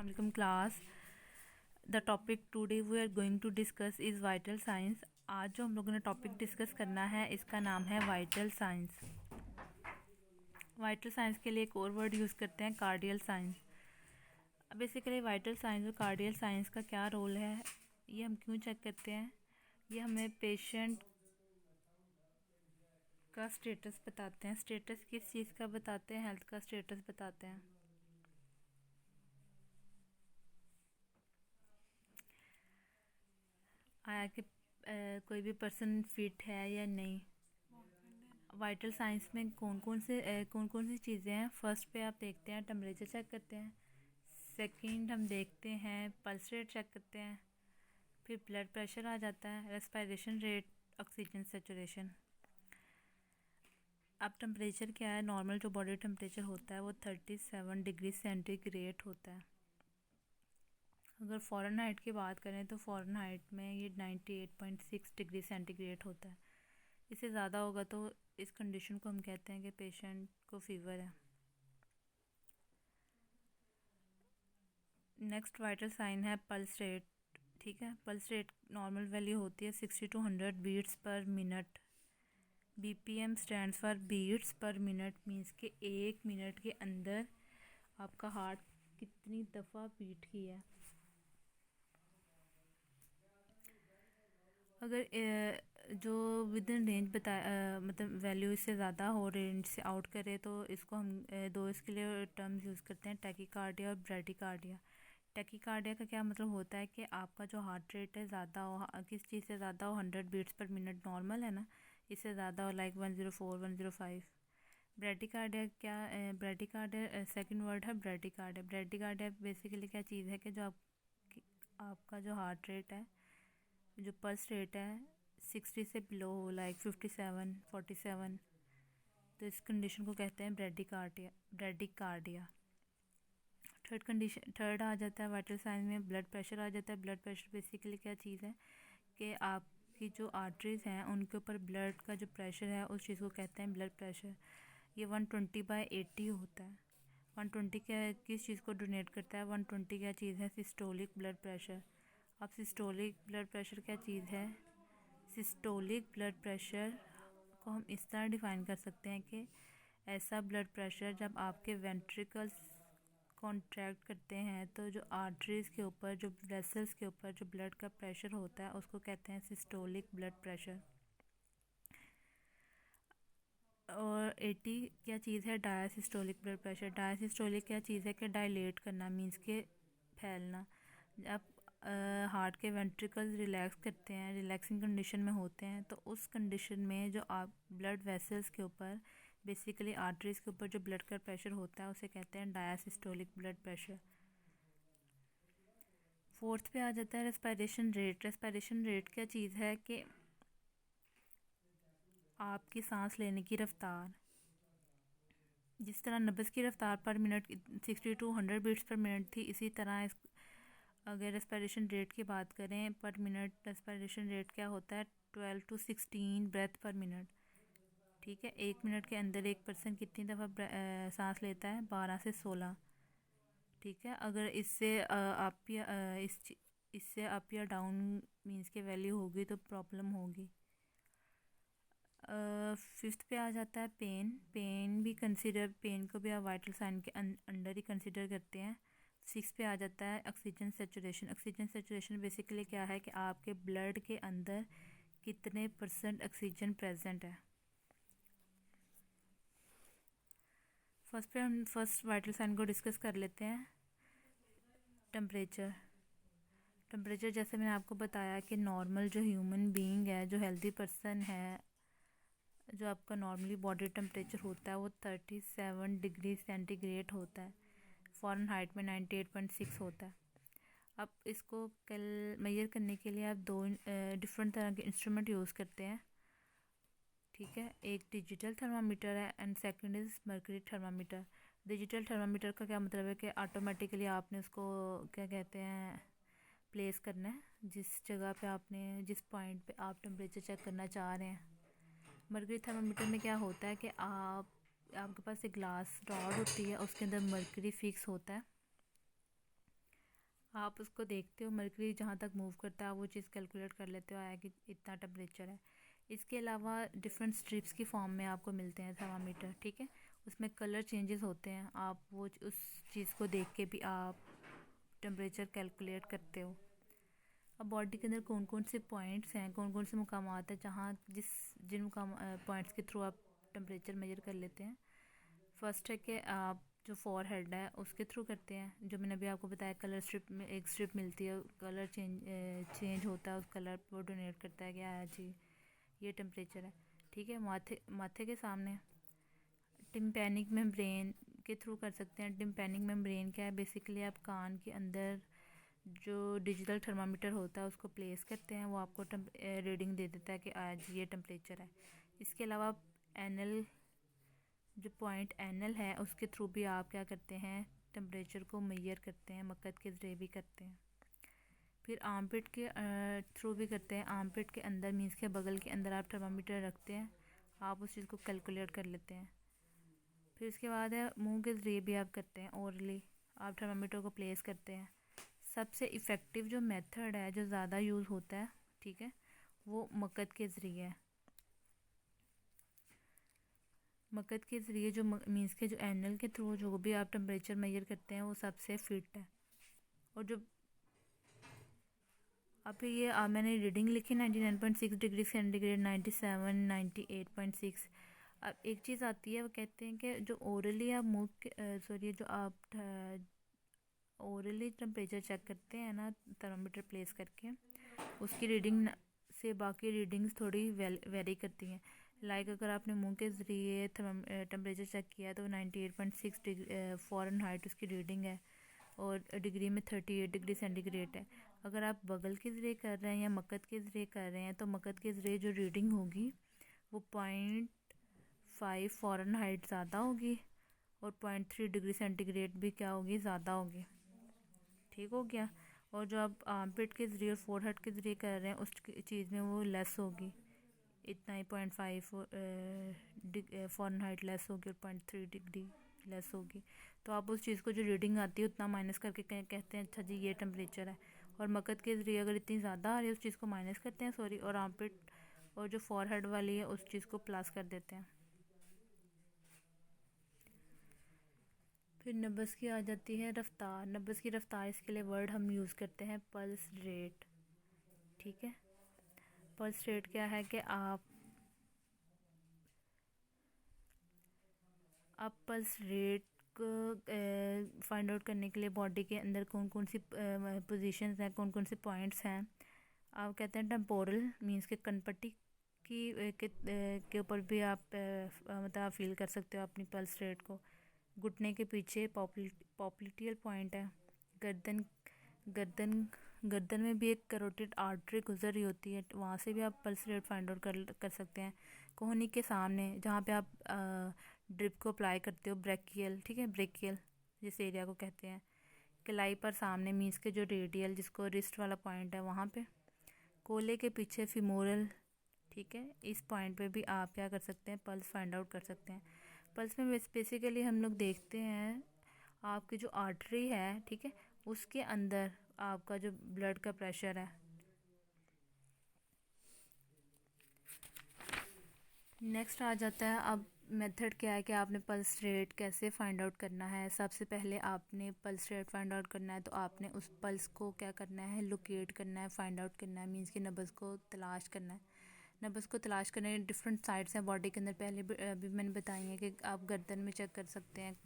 Assalamualaikum class. The topic today we are going to discuss is vital signs. आज जो हम लोगों ने टॉपिक डिस्कस करना है इसका नाम है वाइटल साइंस। वाइटल साइंस के लिए एक और वर्ड यूज़ करते हैं कार्डियल साइंस। बेसिकली वाइटल साइंस और कार्डियल साइंस का क्या रोल है, ये हम क्यों चेक करते हैं, ये हमें पेशेंट का स्टेटस बताते हैं। स्टेटस किस चीज़ का बताते हैं? हेल्थ का स्टेटस बताते हैं। आया कि कोई भी पर्सन फिट है या नहीं। वाइटल साइंस में कौन कौन सी चीज़ें हैं। फर्स्ट पे आप देखते हैं टेम्परेचर चेक करते हैं। सेकंड हम देखते हैं पल्स रेट चेक करते हैं। फिर ब्लड प्रेशर आ जाता है, रेस्पिरेशन रेट, ऑक्सीजन सेचुरेशन। अब टेम्परेचर क्या है? नॉर्मल जो बॉडी टेम्परेचर होता है वो 37 डिग्री सेंटीग्रेड होता है। अगर फ़ारेनहाइट की बात करें तो फ़ारेनहाइट में ये 98.6 डिग्री सेंटीग्रेड होता है। इससे ज़्यादा होगा तो इस कंडीशन को हम कहते हैं कि पेशेंट को फीवर है। नेक्स्ट वाइटल साइन है पल्स रेट। ठीक है, पल्स रेट नॉर्मल वैल्यू होती है 60 to 100 beats per minute. BPM stands for beats per minute, means कि 1 मिनट के अंदर आपका हार्ट कितनी दफ़ा बीट की है। अगर जो विद इन रेंज मतलब वैल्यू इससे ज़्यादा हो, रेंज से आउट करे, तो इसको हम दो इसके लिए टर्म्स यूज़ करते हैं, टैकीकार्डिया और ब्रैडीकार्डिया। टैकीकार्डिया का क्या मतलब होता है कि आपका जो हार्ट रेट है ज़्यादा हो, किस चीज़ से ज़्यादा हो, 100 बीट्स पर मिनट नॉर्मल है ना, इससे ज़्यादा हो लाइक 104 105। ब्रैडीकार्डिया क्या? ब्रैडीकार्डिया सेकंड वर्ड है ब्रैडीकार्डिया। ब्रैडीकार्डिया बेसिकली क्या चीज़ है कि जो आपका जो हार्ट रेट है, जो पल्स रेट है 60 से बिलो हो, लाइक 57 47, तो इस कंडीशन को कहते हैं ब्रैडीकार्डिया। थर्ड आ जाता है वाइटल साइन में ब्लड प्रेशर आ जाता है। ब्लड प्रेशर बेसिकली क्या चीज़ है कि आपकी जो आर्टरीज हैं उनके ऊपर ब्लड का जो प्रेशर है उस चीज़ को कहते हैं ब्लड प्रेशर। ये 120/80 होता है। 120 क्या किस चीज़ को डोनेट करता है? 120 क्या चीज़ है? Systolic blood pressure. अब सिस्टोलिक ब्लड प्रेशर क्या चीज़ है? सिस्टोलिक ब्लड प्रेशर को हम इस तरह डिफ़ाइन कर सकते हैं कि ऐसा ब्लड प्रेशर जब आपके वेंट्रिकल्स कॉन्ट्रैक्ट करते हैं तो जो आर्टरीज़ के ऊपर, जो वेसल्स के ऊपर जो ब्लड का प्रेशर होता है उसको कहते हैं सिस्टोलिक ब्लड प्रेशर। और 80 क्या चीज़ है? Diastolic blood pressure. डायसिस्टोलिक क्या चीज़ है कि डायलेट करना, मीन्स के फैलना। जब हार्ट के वेंट्रिकल्स रिलैक्स करते हैं, रिलैक्सिंग कंडीशन में होते हैं, तो उस कंडीशन में जो आप ब्लड वेसल्स के ऊपर, बेसिकली आर्टरीज़ के ऊपर जो ब्लड का प्रेशर होता है उसे कहते हैं डायसिस्टोलिक ब्लड प्रेशर। फोर्थ पे आ जाता है रेस्पिरेशन रेट। रेस्पिरेशन रेट क्या चीज़ है कि आपकी सांस लेने की रफ्तार। जिस तरह नब्ज़ की रफ्तार per minute 60 to 100 beats per minute थी, इसी तरह अगर रेस्पिरेशन रेट की बात करें पर मिनट, रेस्पिरेशन रेट क्या होता है? 12 to 16 ब्रेथ पर मिनट। ठीक है, 1 मिनट के अंदर एक पर्सन कितनी दफ़ा सांस लेता है? 12 से 16। ठीक है, अगर इससे अप या डाउन मीन्स के वैल्यू होगी तो प्रॉब्लम होगी। फिफ्थ पे आ जाता है पेन को भी आप वाइटल साइन के अंडर ही कंसिडर करते हैं। सिक्स पे आ जाता है oxygen saturation. Oxygen saturation basically क्या है कि आपके ब्लड के अंदर कितने % ऑक्सीजन प्रेजेंट है। फर्स्ट वाइटल साइन को डिस्कस कर लेते हैं। टेम्परेचर जैसे मैंने आपको बताया कि नॉर्मल जो ह्यूमन बीइंग है, जो हेल्दी पर्सन है, जो आपका नॉर्मली बॉडी टेम्परेचर होता है वो 37 डिग्री सेंटीग्रेड होता है। फ़ारेनहाइट में 98.6 होता है। अब इसको मेजर करने के लिए आप दो डिफरेंट तरह के इंस्ट्रूमेंट यूज़ करते हैं। ठीक है, एक डिजिटल थर्मामीटर है and second is mercury thermometer. Digital thermometer का क्या मतलब है कि ऑटोमेटिकली आपने उसको क्या कहते हैं प्लेस करना है जिस जगह पे आपने, जिस पॉइंट पे आप टेम्परेचर चेक करना चाह रहे हैं। मर्करी थर्मामीटर में क्या होता है कि आपके पास एक ग्लास रॉड होती है, उसके अंदर मर्करी फिक्स होता है। आप उसको देखते हो, मरकरी जहाँ तक मूव करता है वो चीज़ कैलकुलेट कर लेते हो आया कि इतना टेम्परेचर है। इसके अलावा डिफरेंट स्ट्रिप्स की फॉर्म में आपको मिलते हैं थर्मामीटर, ठीक है। उसमें कलर चेंजेस होते हैं, आप वो उस चीज़ को देख के भी आप टेम्परेचर कैलकुलेट करते हो। अब बॉडी के अंदर कौन कौन से पॉइंट्स हैं, कौन कौन से मुकामात हैं जहाँ जिन मुकाम पॉइंट्स के थ्रू आप टेम्परेचर मेजर कर लेते हैं। फर्स्ट है कि आप जो फॉर हेड है उसके थ्रू करते हैं, जो मैंने अभी आपको बताया कलर स्ट्रिप में एक स्ट्रिप मिलती है, कलर चेंज होता है, उस कलर वो डोनेट करता है कि आया जी ये टेम्परेचर है, ठीक है। माथे माथे के सामने टिम्पैनिक मेम्ब्रेन के थ्रू कर सकते हैं। टिम्पैनिक मेम्ब्रेन क्या है, बेसिकली आप कान के अंदर जो डिजिटल थर्मामीटर होता है उसको प्लेस करते हैं, वो आपको रीडिंग दे देता है कि आज ये टेम्परेचर है। इसके अलावा आप एनल जो पॉइंट एनल है उसके थ्रू भी आप क्या करते हैं, टेम्परेचर को मेजर करते हैं, मक्कद के ज़रिए भी करते हैं। फिर आर्मपिट के थ्रू भी करते हैं। आर्मपिट के अंदर मीन्स के बगल के अंदर आप थर्मामीटर रखते हैं, आप उस चीज़ को कैलकुलेट कर लेते हैं। फिर उसके बाद है मुंह के ज़रिए भी आप करते हैं, ओरली आप थर्मामीटर को प्लेस करते हैं। सबसे इफ़ेक्टिव जो मेथड है, जो ज़्यादा यूज़ होता है, ठीक है, वो मक्कद के ज़रिए है। मक्कद के ज़रिए जो मीन्स के जो एनल के थ्रू जो भी आप टेम्परेचर मेजर करते हैं वो सबसे फिट है। और जो अभी ये मैंने रीडिंग लिखी 99.6 डिग्री सेंटीग्रेड, 97, 98.6। अब एक चीज़ आती है, वो कहते हैं कि जो ओरली आप मुँह के सॉरी जो आप ओरली टेम्परेचर चेक करते हैं ना थर्मामीटर प्लेस करके, उसकी रीडिंग से बाकी रीडिंग्स थोड़ी वेरी करती हैं। लाइक अगर आपने मुंह के ज़रिए टेम्परेचर चेक किया तो 98.6 डिग्री फ़ारेनहाइट उसकी रीडिंग है, और डिग्री में 38 डिग्री सेंटीग्रेड है। अगर आप बगल के ज़रिए कर रहे हैं या मक्कद के ज़रिए कर रहे हैं तो मक्कद के ज़रिए जो रीडिंग होगी वो 0.5 फ़ारेनहाइट ज़्यादा होगी, और 0.3 डिग्री सेंटीग्रेड भी क्या होगी, ज़्यादा होगी, ठीक हो गया। और जो आप आर्मपिट के ज़रिए और फोरहेड के ज़रिए कर रहे हैं उस चीज़ में वो लेस होगी, इतना ही 0.5 फ़ारेनहाइट लेस होगी और 0.3 डिग्री लेस होगी। तो आप उस चीज़ को जो रीडिंग आती है उतना माइनस करके कहते हैं अच्छा जी ये टेम्परेचर है। और मक्कद के ज़रिए अगर इतनी ज़्यादा आ रही है उस चीज़ को माइनस करते हैं, सॉरी, और आर्मपिट और जो फॉरहेड वाली है उस चीज़ को प्लस कर देते हैं। फिर नब्ज़ की आ जाती है रफ्तार। नब्ज़ की रफ्तार, इसके लिए वर्ड हम यूज़ करते हैं पल्स रेट, ठीक है। पल्स रेट क्या है कि आप पल्स रेट को फाइंड आउट करने के लिए बॉडी के अंदर कौन कौन सी पोजीशंस हैं, कौन कौन से पॉइंट्स हैं, आप कहते हैं टेम्पोरल मींस के कनपट्टी के ऊपर भी आप मतलब आप फील कर सकते हो अपनी पल्स रेट को। घुटने के पीछे पॉप्लिटियल पॉइंट है। गर्दन गर्दन गर्दन में भी एक करोटिड आर्टरी गुजर रही होती है, वहाँ से भी आप पल्स रेट फाइंड आउट कर सकते हैं। कोहनी के सामने जहाँ पे आप ड्रिप को अप्लाई करते हो, ब्रेकियल, ठीक है, ब्रेकियल जिस एरिया को कहते हैं। कलाई पर सामने मीन्स के जो रेडियल जिसको रिस्ट वाला पॉइंट है वहाँ पे। कोले के पीछे फिमोरल, ठीक है, इस पॉइंट पे भी आप क्या कर सकते हैं, पल्स फाइंड आउट कर सकते हैं। पल्स में बेसिकली हम लोग देखते हैं आपकी जो आर्टरी है, ठीक है, उसके अंदर आपका जो ब्लड का प्रेशर है। नेक्स्ट आ जाता है अब मेथड क्या है कि आपने पल्स रेट कैसे फाइंड आउट करना है। सबसे पहले आपने पल्स रेट फाइंड आउट करना है तो आपने उस पल्स को क्या करना है, लोकेट करना है, फाइंड आउट करना है, मीन्स कि नब्ज़ को तलाश करना है। नब्ज़ को तलाश करने के डिफरेंट साइड्स हैं बॉडी के अंदर, पहले अभी मैंने बताई है कि आप गर्दन में चेक कर सकते हैं,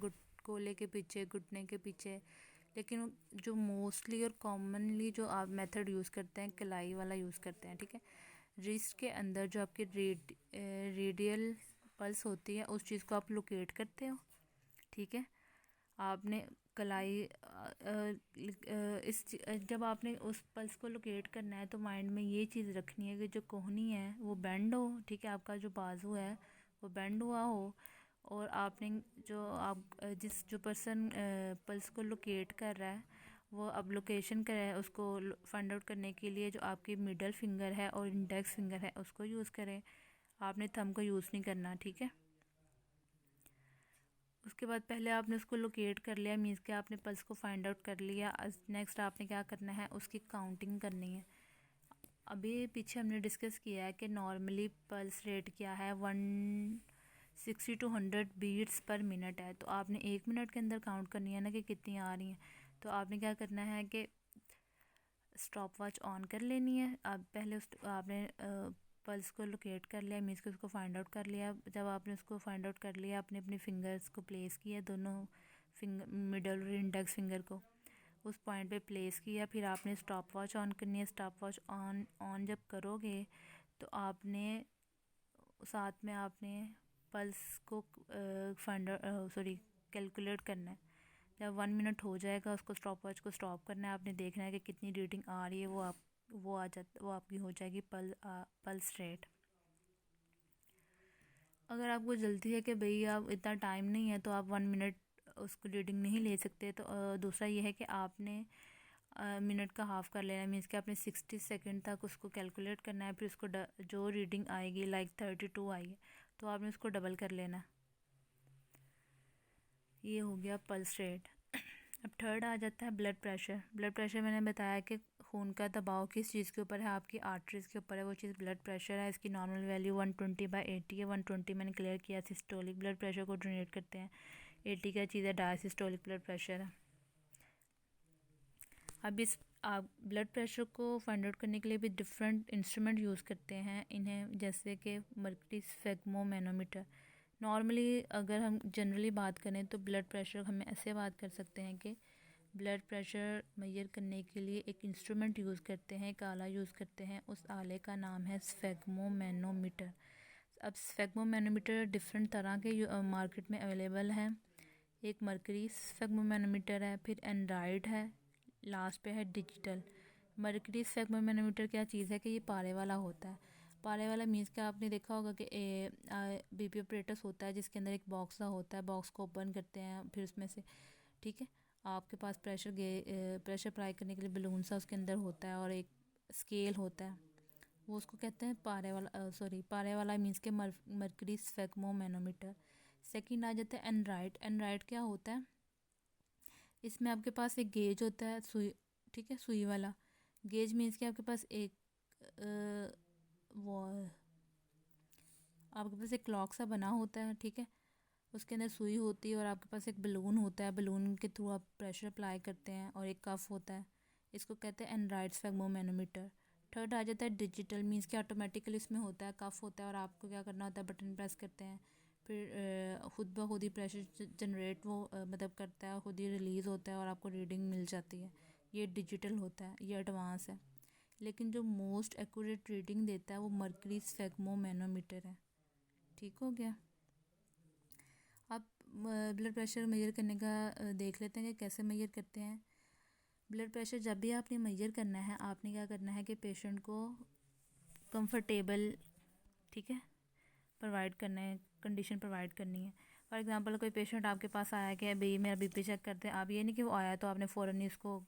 कोले के पीछे, घुटने के पीछे, लेकिन जो मोस्टली और कॉमनली जो आप मेथड यूज़ करते हैं कलाई वाला यूज़ करते हैं, ठीक है। रिस्ट के अंदर जो आपकी रेडियल पल्स होती है उस चीज़ को आप लोकेट करते हो, ठीक है। आपने कलाई जब आपने उस पल्स को लोकेट करना है तो माइंड में ये चीज़ रखनी है कि जो कोहनी है वो बेंड हो, ठीक है, आपका जो बाजू है वो बेंड हुआ हो, और आपने जिस जो पर्सन पल्स को लोकेट कर रहा है वो अब लोकेशन कर रहा है, उसको फाइंड आउट करने के लिए जो आपकी मिडल फिंगर है और इंडेक्स फिंगर है उसको यूज़ करें, आपने थंब को यूज़ नहीं करना, ठीक है। उसके बाद पहले आपने उसको लोकेट कर लिया, मीन्स कि आपने पल्स को फाइंड आउट कर लिया। नेक्स्ट आपने क्या करना है, उसकी काउंटिंग करनी है। अभी पीछे हमने डिस्कस किया है कि नॉर्मली पल्स रेट क्या है, 160 to 100 बीट्स पर मिनट है। तो आपने 1 मिनट के अंदर काउंट करनी है ना कि कितनी आ रही हैं। तो आपने क्या करना है कि स्टॉप वॉच ऑन कर लेनी है। आप पहले आपने पल्स को लोकेट कर लिया, मीन्स कि उसको फाइंड आउट कर लिया। जब आपने उसको फाइंड आउट कर लिया, आपने अपने फिंगर्स को प्लेस किया, दोनों फिंगर, मिडल और इंडेक्स फिंगर को उस पॉइंट पे प्लेस किया। फिर आपने स्टॉप वॉच ऑन करनी है। स्टॉप वॉच ऑन जब करोगे तो आपने साथ में आपने पल्स को फाइंड सॉरी कैलकुलेट करना है। जब 1 मिनट हो जाएगा, उसको स्टॉप वॉच को स्टॉप करना है। आपने देखना है कि कितनी रीडिंग आ रही है, वो आपकी हो जाएगी पल्स रेट। अगर आपको जल्दी है कि भाई आप इतना टाइम नहीं है तो आप 1 मिनट उसको रीडिंग नहीं ले सकते, तो दूसरा ये है कि आपने मिनट का हाफ़ कर लेना है। मीन्स कि आपने 60 सेकंड तक उसको कैलकुलेट करना है। फिर उसको जो रीडिंग आएगी, लाइक 32 आई है, तो आपने उसको डबल कर लेना। ये हो गया पल्स रेट। अब थर्ड आ जाता है ब्लड प्रेशर। ब्लड प्रेशर मैंने बताया कि खून का दबाव किस चीज़ के ऊपर है, आपकी आर्टरीज़ के ऊपर है, वो चीज़ ब्लड प्रेशर है। इसकी नॉर्मल वैल्यू 120/80 है। 120 मैंने क्लियर किया सिस्टोलिक ब्लड प्रेशर को डोनेट करते हैं। 80 क्या चीज़ है, डायसिस्टोलिक ब्लड प्रेशर है। अब इस आप ब्लड प्रेशर को फाइंड आउट करने के लिए भी डिफरेंट इंस्ट्रूमेंट यूज़ करते हैं इन्हें, जैसे कि मर्करी स्फेग्मोमैनोमीटर। नॉर्मली अगर हम जनरली बात करें तो ब्लड प्रेशर हमें ऐसे बात कर सकते हैं कि ब्लड प्रेशर मेजर करने के लिए एक इंस्ट्रूमेंट यूज़ करते हैं, एक आला यूज़ करते हैं। उस आले का नाम है स्फेग्मोमैनोमीटर। अब स्फेग्मोमैनोमीटर डिफरेंट तरह के मार्केट में अवेलेबल हैं। एक मर्करी स्फेग्मोमैनोमीटर है, फिर एंड्रॉयड है, लास्ट पे है डिजिटल। मर्करी स्फेग्मोमैनोमीटर क्या चीज़ है कि ये पारे वाला होता है। पारे वाला मीन्स कि आपने देखा होगा कि बीपी ऑपरेटस होता है जिसके अंदर एक बॉक्स सा होता है, बॉक्स को ओपन करते हैं, फिर उसमें से ठीक है आपके पास प्रेशर अप्लाई करने के लिए बलून सा उसके अंदर होता है और एक स्केल होता है, वो उसको कहते हैं पारे वाला। पारे वाला मीन्स के मर्करी स्फेग्मोमैनोमीटर। सेकंड आ जाता है एंड्रॉयड। एंड्रॉयड क्या होता है, इसमें आपके पास एक गेज होता है, सुई, ठीक है, सुई वाला गेज। मीन्स कि आपके पास एक वो आपके पास एक क्लॉक सा बना होता है, ठीक है, उसके अंदर सुई होती है और आपके पास एक बलून होता है, बलून के थ्रू आप प्रेशर अप्लाई करते हैं, और एक कफ होता है, इसको कहते हैं एंड्रॉयड स्फेग्मोमैनोमीटर। थर्ड आ जाता है डिजिटल। मीन्स कि ऑटोमेटिकली इसमें होता है, कफ होता है और आपको क्या करना होता है, बटन प्रेस करते हैं, फिर खुद ब खुद ही प्रेशर जनरेट मतलब करता है, खुद ही रिलीज़ होता है और आपको रीडिंग मिल जाती है। ये डिजिटल होता है, ये एडवांस है। लेकिन जो मोस्ट एक्यूरेट रीडिंग देता है वो मर्करी स्फेग्मोमैनोमीटर है। ठीक हो गया। अब ब्लड प्रेशर मेजर करने का देख लेते हैं कि कैसे मेजर करते हैं। ब्लड प्रेशर जब भी आपने मेजर करना है, आपने क्या करना है कि पेशेंट को कंफर्टेबल, ठीक है, प्रोवाइड करना है, कंडीशन प्रोवाइड करनी है। फॉर एग्जांपल कोई पेशेंट आपके पास आया कि भाई मेरा बीपी चेक करते हैं, आप ये नहीं कि वो आया तो आपने फ़ौरन ही उसको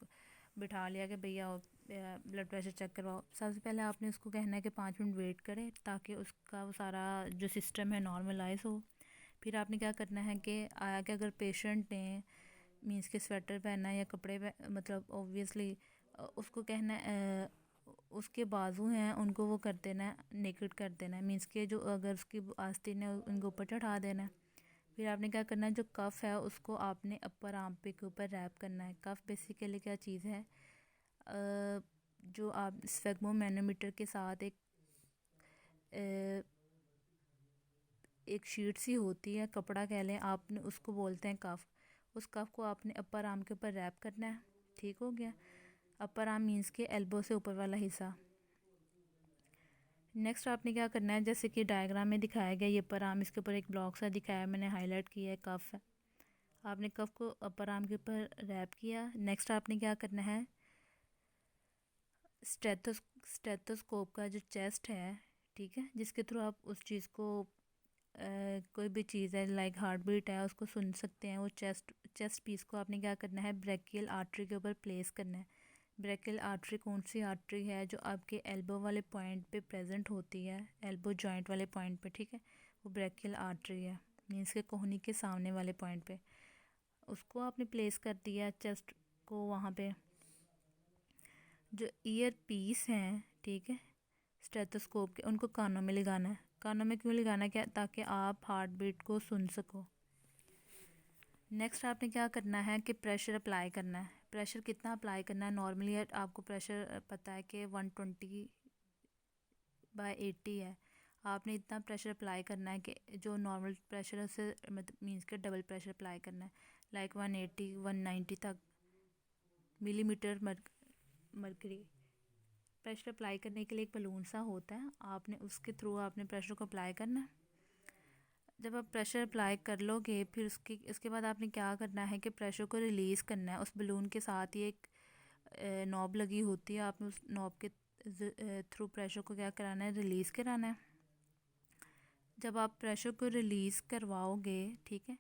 बिठा लिया कि भैया ब्लड प्रेशर चेक करवाओ। सबसे पहले आपने उसको कहना है कि 5 मिनट वेट करें ताकि उसका वो सारा जो सिस्टम है नॉर्मलाइज हो। फिर आपने क्या करना है कि आया कि अगर पेशेंट ने मीन्स के स्वेटर पहना है या कपड़े मतलब ऑब्वियसली उसको कहना है उसके बाजू हैं उनको वो कर देना है, नेकेड कर देना है। मीन्स के जो अगर उसकी आस्तीन है उनको ऊपर चढ़ा देना है। फिर आपने क्या करना है, जो कफ़ है उसको आपने अपर आर्म पे के ऊपर रैप करना है। कफ़ बेसिकली क्या चीज़ है, जो आप स्फेग्मोमैनोमीटर के साथ एक शीट सी होती है, कपड़ा कह लें, आपने उसको बोलते हैं कफ़। उस कफ़ को आपने अपर आर्म के ऊपर रैप करना है। ठीक हो गया। अपर आर्म मीन्स के एल्बो से ऊपर वाला हिस्सा। नेक्स्ट आपने क्या करना है, जैसे कि डायग्राम में दिखाया गया, ये अपर आर्म, इसके ऊपर एक ब्लॉक सा दिखाया है, मैंने हाईलाइट किया है, कफ़ है। आपने कफ़ को अपर आर्म के ऊपर रैप किया। नेक्स्ट आपने क्या करना है, स्टेथोस्कोप का जो चेस्ट है, ठीक है, जिसके थ्रू आप उस चीज़ को कोई भी चीज़ है लाइक हार्ट बीट है उसको सुन सकते हैं, वो चेस्ट पीस को आपने क्या करना है, ब्रेकियल आर्टरी के ऊपर प्लेस करना है। ब्रेकियल आर्टरी कौन सी आर्टरी है, जो आपके एल्बो वाले पॉइंट पे प्रेजेंट होती है, एल्बो जॉइंट वाले पॉइंट पे, ठीक है, वो ब्रेकियल आर्टरी है। मीन्स के कोहनी के सामने वाले पॉइंट पे उसको आपने प्लेस कर दिया चेस्ट को वहाँ पे। जो ईयर पीस हैं, ठीक है, स्टेथोस्कोप के, उनको कानों में लगाना है। कानों में क्यों लगाना है? क्या, ताकि आप हार्ट बीट को सुन सको। नेक्स्ट आपने क्या करना है कि प्रेशर अप्लाई करना है। प्रेशर कितना अप्लाई करना है? नॉर्मली आपको प्रेशर पता है कि 120/80 है। आपने इतना प्रेशर अप्लाई करना है कि जो नॉर्मल प्रेशर है उससे मतलब मीन्स के डबल प्रेशर अप्लाई करना है, लाइक 180-190 तक मिलीमीटर मरकरी। प्रेशर अप्लाई करने के लिए एक बलून सा होता है, आपने उसके थ्रू आपने प्रेशर को अप्लाई करना है। जब आप प्रेशर अप्लाई कर लोगे फिर उसके बाद आपने क्या करना है कि प्रेशर को रिलीज़ करना है। उस बलून के साथ ही एक नॉब लगी होती है, आपने उस नॉब के थ्रू प्रेशर को क्या कराना है? रिलीज़ कराना है। जब आप प्रेशर को रिलीज़ करवाओगे, ठीक है,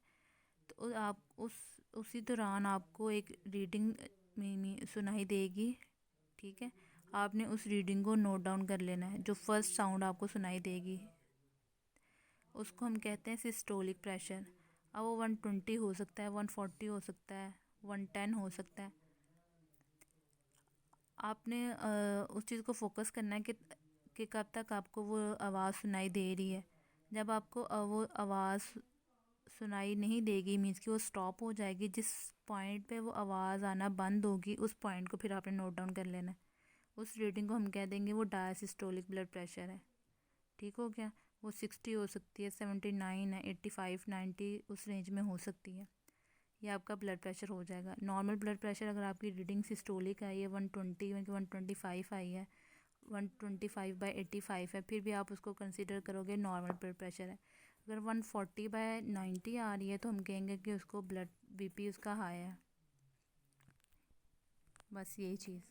तो आप उसी दौरान आपको एक रीडिंग सुनाई देगी, ठीक है। आपने उस रीडिंग को नोट डाउन कर लेना है। जो फर्स्ट साउंड आपको सुनाई देगी उसको हम कहते हैं सिस्टोलिक प्रेशर। अब वो 120 हो सकता है, 140 हो सकता है, 110 हो सकता है। आपने उस चीज़ को फोकस करना है कि कब तक आपको वो आवाज़ सुनाई दे रही है। जब आपको वो आवाज़ सुनाई नहीं देगी, मीन्स कि वो स्टॉप हो जाएगी, जिस पॉइंट पे वो आवाज़ आना बंद होगी उस पॉइंट को फिर आपने नोट डाउन कर लेना है। उस रीडिंग को हम कह देंगे वो डायसिस्टोलिक ब्लड प्रेशर है। ठीक हो गया। वो 60 हो सकती है, 79 है, 85, 90 उस रेंज में हो सकती है। ये आपका ब्लड प्रेशर हो जाएगा। नॉर्मल ब्लड प्रेशर अगर आपकी रीडिंग सिस्टोलिक आई है 120 में 125 आई है, 125/85 है, फिर भी आप उसको कंसीडर करोगे नॉर्मल ब्लड प्रेशर है। अगर 140/90 आ रही है तो हम कहेंगे कि उसको बीपी उसका हाई है। बस यही चीज़।